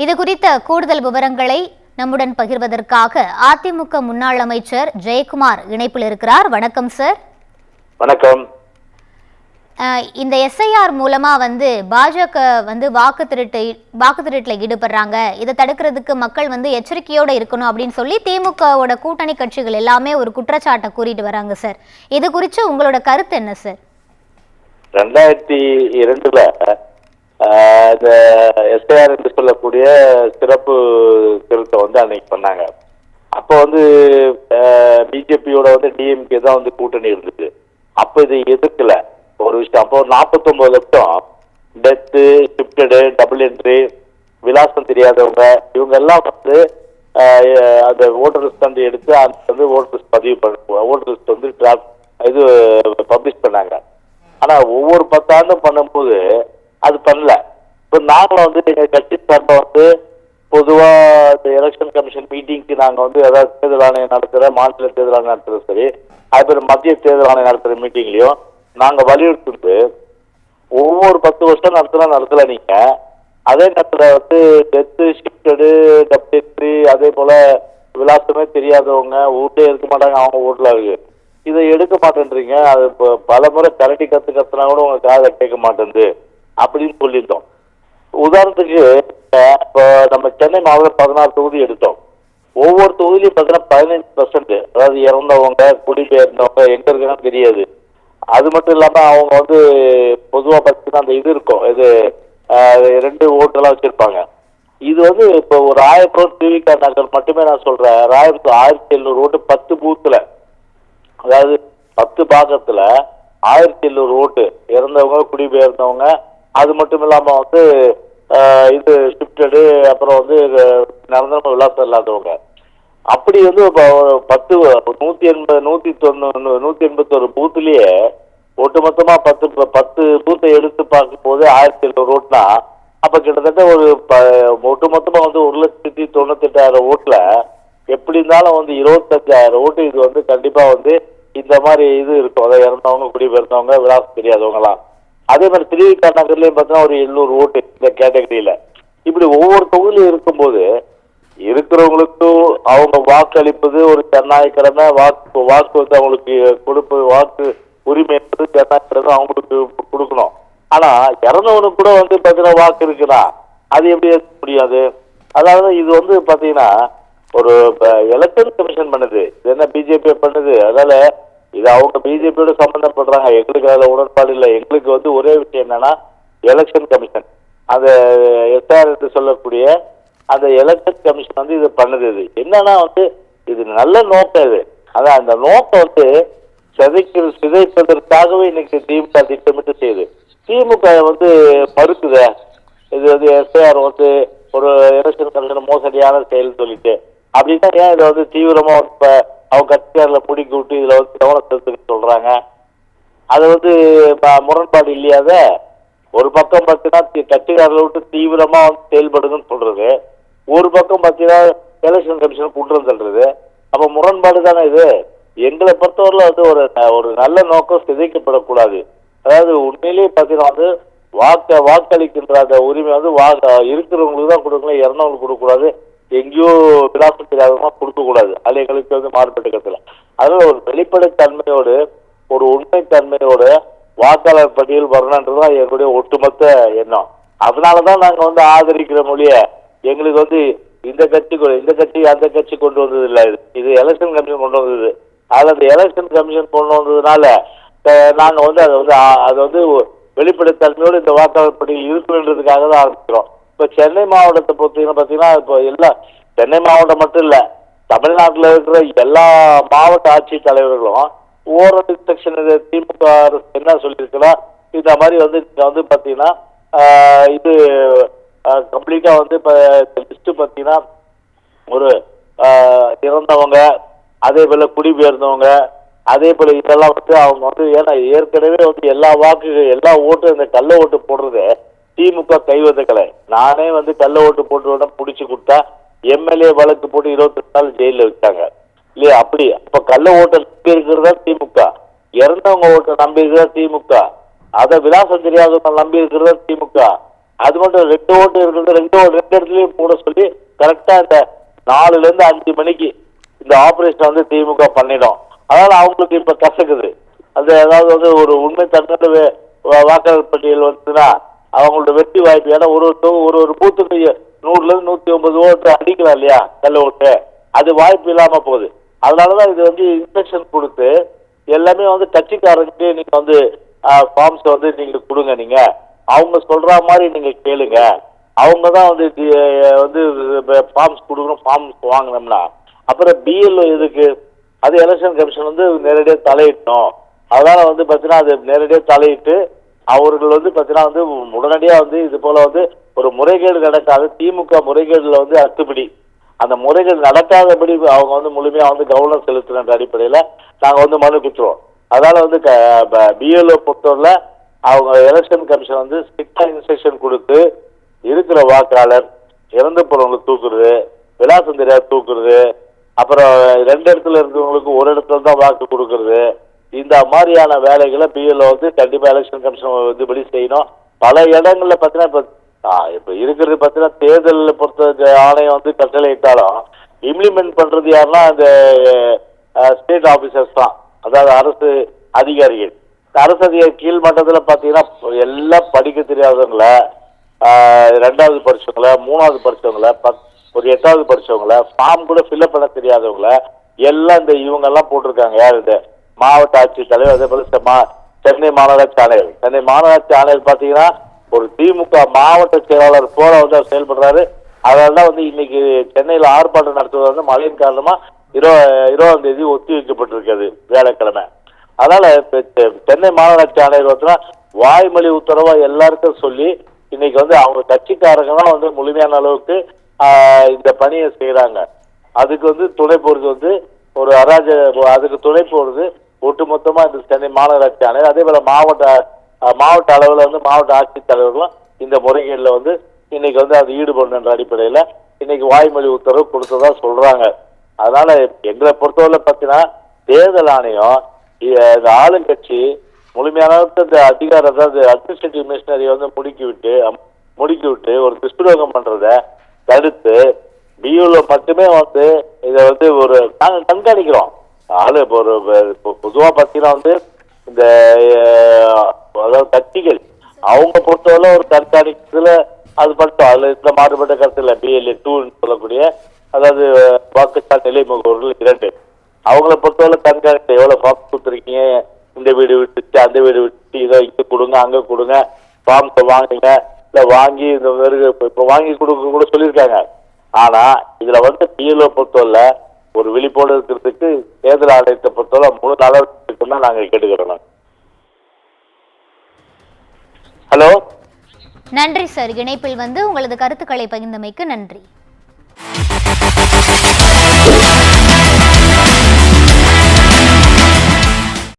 இது குறித்த கூடுதல் விவரங்களை நம்முடன் பகிர்வதற்காக அதிமுக முன்னாள் அமைச்சர் ஜெயக்குமார் இணைப்பில் இருக்கிறார். வணக்கம் சார். வணக்கம். இந்த எஸ்ஐஆர் மூலமா பாஜக வாக்கு திருட்டில் ஈடுபடுறாங்க. இதை தடுக்கிறதுக்கு மக்கள் எச்சரிக்கையோட இருக்கணும் அப்படின்னு சொல்லி திமுகவோட கூட்டணி கட்சிகள் எல்லாமே ஒரு குற்றச்சாட்டை கூறிட்டு வராங்க சார். இது குறித்து உங்களோட கருத்து என்ன சார்? 2002 இந்த எஸ்ஐஆர் என்று சொல்லக்கூடிய சிறப்பு திருத்தம் அன்னைக்கு பண்ணாங்க. அப்போ பிஜேபியோட டிஎம்கே தான் கூட்டணி இருந்துச்சு. அப்போ இதை எதிர்க்கல ஒரு விஷயம். அப்போ 49 லட்சம் டெத்து, ஷிப்டடு, டபுள் என்ட்ரி, விலாசம் தெரியாதவங்க இவங்க எல்லாம் அந்த ஓட்டர் லிஸ்ட் எடுத்து அந்த ஓட்டர் லிஸ்ட் பதிவு பண்ண ஓட்டர் லிஸ்ட் டிராஃப்ட் இது பப்ளிஷ் பண்ணாங்க. ஆனா ஒவ்வொரு 10 ஆண்டும் பண்ணும்போது அது பண்ணல. இப்போ நாங்களும் எங்க கட்சி சார்பா பொதுவா இந்த எலெக்ஷன் கமிஷன் மீட்டிங்க்கு நாங்க ஏதாவது தேர்தல் ஆணையம் நடத்துற, மாநில தேர்தல் ஆணையம் நடத்துறது சரி, அது மத்திய தேர்தல் ஆணையம் நடத்துற மீட்டிங்லயும் நாங்க வலியுறுத்து ஒவ்வொரு 10 வருஷம் நடத்தல நீங்க அதே நேரத்துல டெத்து, ஷிப்டடு, டப்டெட்ரி, அதே போல விலாசமே தெரியாதவங்க வீட்டே இருக்க மாட்டாங்க, அவங்க வீட்டுல இருக்கு, இதை எடுக்க மாட்டேன்றீங்க. அது பல முறை கரடி கத்துனா கூட உங்க காதை கேட்க மாட்டேங்குது அப்படின்னு சொல்லியிருந்தோம். உதாரணத்துக்கு இப்போ நம்ம சென்னை மாவட்டம் 16 தொகுதி எடுத்தோம். ஒவ்வொரு தொகுதியிலும் பார்த்தீங்கன்னா 15%, அதாவது இறந்தவங்க, குடிபெயர்ந்தவங்க எங்க இருக்குன்னு தெரியாது. அது மட்டும் இல்லாம அவங்க பொதுவா பார்த்தீங்கன்னா அந்த இது இருக்கும், இது 2 ஓட்டெல்லாம் வச்சிருப்பாங்க. இது இப்போ ஒரு 1000 ஓட்டு டிவிகா நகர் மட்டுமே நான் சொல்றேன். 1700 ஓட்டு 10 பூத்துல, அதாவது 10 பாகத்துல 1700 ஓட்டு இறந்தவங்க, குடிபெயர்ந்தவங்க, அது மட்டும் இல்லாம இது ஷிப்டடு, அப்புறம் நிரந்தரமா விலாசம் இல்லாதவங்க, அப்படி 181 பூத்துலயே ஒட்டுமொத்தமா 10 பூத்தை எடுத்து பார்க்கும் போது 1700 ஓட்டுனா, அப்ப கிட்டத்தட்ட ஒரு ஒட்டுமொத்தமா 1,98,000 ஓட்டுல எப்படி இருந்தாலும் 25,000 ஓட்டு இது கண்டிப்பா இந்த மாதிரி இது இருக்கும். அதை இறந்தவங்க, குடிபெயர்ந்தவங்க, விலாசம் தெரியாதவங்க எல்லாம். அதே மாதிரி திருவிக்கா நகர்லயும் பார்த்தீங்கன்னா ஒரு 700 ஓட்டு இந்த கேட்டகரியில. இப்படி ஒவ்வொரு தொகுதியிலும் இருக்கும்போது இருக்கிறவங்களுக்கு அவங்க வாக்களிப்பது ஒரு ஜனநாயக கடமை. வாக்கு அவங்களுக்கு கொடுப்பது, வாக்கு உரிமை என்பது ஜனநாயக கடமை, அவங்களுக்கு கொடுக்கணும். ஆனா இறந்தவனுக்கு கூட பாத்தீங்கன்னா வாக்கு இருக்குன்னா அது எப்படி ஏற்க முடியாது? அதாவது இது பாத்தீங்கன்னா ஒரு எலெக்ஷன் கமிஷன் பண்ணுது, இது என்ன பிஜேபி பண்ணுது. அதனால இது அவங்க பிஜேபியோட சம்பந்தப்படுறாங்க, எங்களுக்கு அதுல உடன்பாடு இல்லை. எங்களுக்கு ஒரே விஷயம் என்னன்னா எலெக்ஷன் கமிஷன், அந்த எஸ்ஆர் என்று சொல்லக்கூடிய அந்த எலெக்ஷன் கமிஷன் இது பண்ணுது. இது என்னன்னா இது நல்ல நோக்கம். இது அதான் அந்த நோக்கம் சிதைப்பதற்காகவே இன்னைக்கு திமுக திட்டமிட்டு செய்யுது. திமுக மறுக்குத இது எஸ்ஐஆர் ஒரு எலெக்ஷன் கமிஷன் மோசடியான செயல் சொல்லிட்டு அப்படின்னா ஏன் இதை தீவிரமா அவங்க கட்சிக்காரர்ல பிடிக்க விட்டு இதுல கவனம் செலுத்த சொல்றாங்க? அது முரண்பாடு இல்லையாத? ஒரு பக்கம் பார்த்தீங்கன்னா கட்சிக்காரர்களை விட்டு தீவிரமா செயல்படுங்கன்னு சொல்றது, ஒரு பக்கம் பார்த்தீங்கன்னா எலெக்ஷன் கமிஷன் குற்றம் சொல்றது. அப்ப முரண்பாடு தானே இது. எங்களை பொறுத்தவரையில ஒரு நல்ல நோக்கம் சிதைக்கப்படக்கூடாது. அதாவது உண்மையிலேயே பார்த்தீங்கன்னா வாக்களிக்கின்ற அந்த உரிமை இருக்கிறவங்களுக்கு தான் கொடுக்கணும், இறந்தவங்களுக்கு கொடுக்கக்கூடாது, எங்கேயோ விலாசம் தெரியாதமா கொடுக்க கூடாது. அது எங்களுக்கு மாறுபட்ட கருத்துல. அதனால ஒரு வெளிப்படைத்தன்மையோடு, ஒரு உண்மை தன்மையோடு வாக்காளர் பட்டியல் வரணுன்றதுதான் எங்களுடைய ஒட்டுமொத்த எண்ணம். அதனாலதான் நாங்க ஆதரிக்கிற மொழிய எங்களுக்கு இந்த கட்சி அந்த கட்சி கொண்டு வந்தது இல்லை. இது எலெக்ஷன் கமிஷன் கொண்டு வந்தது. அது அந்த எலெக்ஷன் கமிஷன் கொண்டு வந்ததுனால நாங்க அது வெளிப்படைத்தன்மையோடு இந்த வாக்காளர் பட்டியல் இருக்குன்றதுக்காக தான் ஆரம்பிக்கிறோம். இப்ப சென்னை மாவட்டத்தை பாத்தீங்கன்னா இப்போ எல்லாம் சென்னை மாவட்டம் மட்டும் இல்ல, தமிழ்நாட்டில் இருக்கிற எல்லா மாவட்ட ஆட்சித் தலைவர்களும் ஓரல் இன்ஸ்ட்ரக்ஷன் திமுக என்ன சொல்லியிருக்கிறா, இந்த மாதிரி பாத்தீங்கன்னா இது கம்ப்ளீட்டா இப்ப லிஸ்ட் பாத்தீங்கன்னா ஒரு இறந்தவங்க, அதே போல குடிபெயர்ந்தவங்க, அதே போல இதெல்லாம் அவங்க ஏன்னா ஏற்கனவே எல்லா எல்லா ஓட்டு இந்த கள்ள ஓட்டு போடுறது திமுக கைவதக்கலை. நானே கள்ள ஓட்டு போட்டு பிடிச்சு கொடுத்தா எம்எல்ஏ வழக்கு போட்டு 28 நாள் ஜெயில வச்சாங்க இல்லையா? அப்படி அப்ப கள்ள ஓட்டை நம்பி இருக்கிறதா திமுக, இறந்தவங்க ஓட்டை நம்பி இருக்கிறதா திமுக, அதை விலாசம் தெரியாதவங்க நம்பி இருக்கிறதா திமுக. அது மட்டும் 2 ஓட்டு இருக்கிறது 2 இடத்துலயும் போட சொல்லி கரெக்டா இந்த 4ல இருந்து 5 மணிக்கு இந்த ஆபரேஷன் வந்து திமுக பண்ணிடும். அதனால அவங்களுக்கு இப்ப கசக்குது. அது அதாவது வந்து ஒரு உண்மை தன்மையோட வாக்காளர் பட்டியல் வந்துன்னா அவங்களோட வெற்றி வாய்ப்பு, ஏன்னா ஒரு பூத்துக்கு 100ல இருந்து 150 ஓட்டு அடிக்கலாம் இல்லையா கள்ள ஓட்டு, அது வாய்ப்பு இல்லாம போகுது. அதனாலதான் இது வந்து இன்ஸ்ட்ரக்ஷன் கொடுத்து எல்லாமே வந்து கட்சிக்காரங்க நீங்க வந்து ஃபார்ம்ஸ் வந்து நீங்க கொடுங்க, நீங்க அவங்க சொல்ற மாதிரி நீங்க கேளுங்க, அவங்க தான் வந்து ஃபார்ம்ஸ் கொடுக்கணும், ஃபார்ம்ஸ் வாங்கினோம்னா அப்புறம் பிஎல்ஓ எதுக்கு, அது எலெக்ஷன் கமிஷன் வந்து நேரடியாக தலையிட்டணும். அதனால வந்து பார்த்தீங்கன்னா அது நேரடியாக தலையிட்டு அவர்கள் வந்து பார்த்தீங்கன்னா வந்து உடனடியாக வந்து இது போல வந்து ஒரு முறைகேடு நடக்காது, திமுக முறைகேடுல வந்து அத்துப்படி அந்த முறைகேடு நடக்காதபடி அவங்க வந்து முழுமையாக வந்து கவனம் செலுத்துற அடிப்படையில் நாங்கள் வந்து மனு கொடுத்துருவோம். அதனால வந்து பிஎல்ஓ பொறுத்தவரை அவங்க எலெக்ஷன் கமிஷன் வந்து ஸ்ட்ரிக்டா இன்ஸ்ட்ரக்ஷன் கொடுத்து இருக்கிற வாக்காளர் இறந்து போறவங்களை தூக்குறது, விலாசம் தெரியாது தூக்குறது, அப்புறம் 2 இடத்துல இருக்கிறவங்களுக்கு ஒரு இடத்துல தான் வாக்கு கொடுக்கறது, இந்த மாதிரியான வேலைகளை பிஎல்ஓ வந்து கண்டிப்பா எலெக்ஷன் கமிஷன் இதுபடி செய்யணும். பல இடங்கள்ல பார்த்தீங்கன்னா இப்ப இருக்கிறது பார்த்தீங்கன்னா தேர்தலில் பொறுத்த ஆணையம் வந்து கட்டளை இட்டாலும் இம்ப்ளிமெண்ட் பண்றது யாருன்னா இந்த ஸ்டேட் ஆபீசர்ஸ் தான், அதாவது அரசு அதிகாரிகள். அரசு அதிகாரி கீழ் மட்டத்தில் பார்த்தீங்கன்னா எல்லாம் படிக்க தெரியாதவங்கள, 2வது படிச்சவங்கள, 3வது படிச்சவங்கள, ஒரு 8வது படிச்சவங்கள, ஃபார்ம் கூட ஃபில்அப் பண்ண தெரியாதவங்கள எல்லாம் இந்த இவங்க எல்லாம் போட்டிருக்காங்க. யார் இந்த மாவட்ட ஆட்சித்தலைவர், அதே போல சென்னை மாநகராட்சி ஆணையர். சென்னை மாநகராட்சி ஆணையர் பார்த்தீங்கன்னா ஒரு திமுக மாவட்ட செயலாளர் போல வந்து அவர் செயல்படுறாரு. அதனால வந்து இன்னைக்கு சென்னையில் ஆர்ப்பாட்டம் நடத்துவது வந்து மழையின் காரணமா 20ஆம் தேதி ஒத்தி வைக்கப்பட்டிருக்கிறது, வியாழக்கிழமை. அதனால சென்னை மாநகராட்சி ஆணையர் வந்து வாய்மொழி உத்தரவா எல்லாருக்கும் சொல்லி இன்னைக்கு வந்து அவங்க கட்சிக்காரங்க தான் வந்து முழுமையான அளவுக்கு இந்த பணியை செய்யறாங்க. அதுக்கு வந்து துணை போறது வந்து ஒரு அதுக்கு துணை போறது ஒட்டுமொத்தமா இந்த சென்னை மாநகராட்சி ஆணையர், அதே போல மாவட்ட அளவில் வந்து மாவட்ட ஆட்சித்தலைவர்களும் இந்த முறைகேடுல வந்து இன்னைக்கு வந்து அது ஈடுபடணுன்ற அடிப்படையில இன்னைக்கு வாய்மொழி உத்தரவு கொடுத்ததா சொல்றாங்க. அதனால எங்களை பொறுத்தவரை பார்த்தீங்கன்னா தேர்தல் ஆணையம் இந்த ஆளுங்கட்சி முழுமையான இந்த அதிகாரத்தை அட்மினிஸ்ட்ரேட்டிவ் மிஷினரியை வந்து முடுக்கி விட்டு ஒரு துஷ்பிரயோகம் பண்றத தடுத்து பியூல மட்டுமே வந்து இதை வந்து ஒரு நாங்கள் கண்காணிக்கிறோம். ஒரு பொதுவா பார்த்தீங்கன்னா வந்து இந்த அதாவது கட்சிகள் அவங்க பொறுத்தவரை ஒரு கண்காணிக்கிறதுல அது மட்டும் அதுல இந்த மாறுபட்ட கருத்து இல்லை. BLA 2 சொல்லக்கூடிய அதாவது வாக்குச்சால் நிலை முகவர்கள் 2 அவங்கள பொறுத்தவரை கண்காணிக்க எவ்வளவு ஃபார்ம்ஸ் கொடுத்துருக்கீங்க, இந்த வீடு விட்டுச்சு அந்த வீடு விட்டுச்சு, இதை இங்க கொடுங்க அங்க கொடுங்க, ஃபார்ம்ஸை வாங்குங்க, இல்லை வாங்கி இந்த இப்போ வாங்கி கொடுக்க கூட சொல்லியிருக்காங்க. ஆனா இதுல வந்து பிஎல்ஓ பொறுத்தவரை ஒரு விழிப்போடு இருக்கிறதுக்கு தேர்தல் ஆணையத்தை பொறுத்தவரை முழு நடவடிக்கை தான் நாங்கள் கேட்டுக்கிறோம். ஹலோ, நன்றி சார். இணைப்பில் வந்து உங்களது கருத்துக்களை பகிர்ந்தமைக்கு நன்றி.